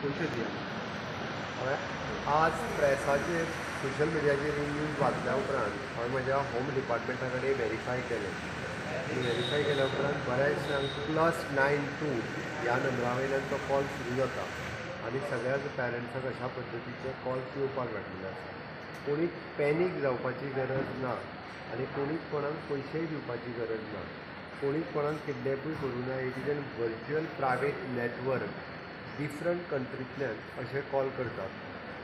आज प्रेसाचेर सोशल मिडियाचेर न्यूज वाचल्या उपरांत हांवें म्हज्या होम डिपार्टमेंटा कडेन व्हेरीफाय केलें आनी व्हेरीफाय केल्या उपरांत बऱ्याचशांक +92 ह्या नंबरा वयल्यान तो कॉल सुरू जाता आनी सगळ्याच पॅरंट्सांक अशा पद्दतीचे कॉल्स येवपाक लागलेले आसा. कोणीच पॅनीक जावपाची गरज ना आनी कोणीच कोणाक पयशेय दिवपाची गरज ना. कोणीच कोणाक किडनॅपूय करूं ना. It is an virtual private network. Different कंट्रींतल्यान अशे कॉल करतात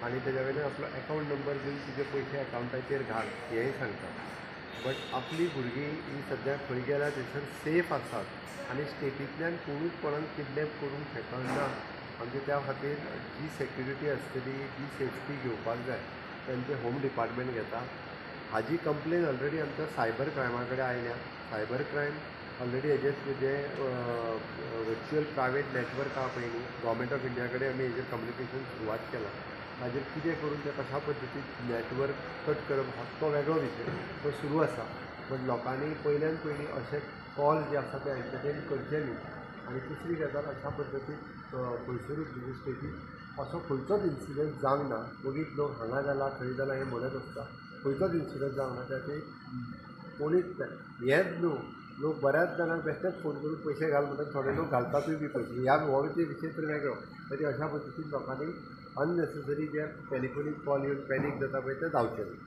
आनी तेज्या वयल्यान आपलो अकावंट नंबर दिवन तुजे पयशे अकावंटाचेर घाल हेंय सांगतात. बट आपली भुरगीं ही सद्याक खंय गेल्या थंयसर सेफ आसात आनी स्टेटींतल्यान कोणूच कोणाक किडनॅप करूंक शकना. म्हणजे त्या खातीर जी सेक्युरिटी आसतली, जी सेफ्टी घेवपाक जाय तेंचे होम डिपार्टमेंट घेता. हाजी कंप्लेन ऑलरेडी आमच्या सायबर क्रायमा कडेन आयल्या. सायबर क्रायम ऑलरेडी हेजेर जे वर्च्युअल प्रायवेट नेटवर्क आहा पळय न्ही, गव्हर्मेंट ऑफ इंडिया कडेन आमी हेजेर कम्युनिकेशन सुरवात केलां. हाजेर कितें करून ते कशा पद्दतीन नेटवर्क कट करप तो वेगळो विशय, तो सुरू आसा. बट लोकांनी पयल्यान पयलीं अशे कॉल जे आसा ते एंटरटेन करचे न्ही. आनी तिसरी गजाल, अशा पद्दतीन खंयसरूच म्हणजे स्टेटींत असो खंयचोच इन्सिडंट जावंक ना. मदींच लोक हांगा जाला थंय जाला हें म्हणत आसता, खंयचोच इन्सिडंट जावंक ना. त्या खातीर कोणीच हेंच न्हू, लोक बऱ्याच जाणांक बेश्टेच फोन करून पयशे घाल म्हणटात. थोडे लोक घालतातूय बी पयशे. ह्या हो विशय तर वेगळो. तरी अशा पद्दतीन लोकांनी अननेसेसरी जे टॅलिफोनीक कॉल येवन पॅनीक जाता पळय ते जावचे न्ही.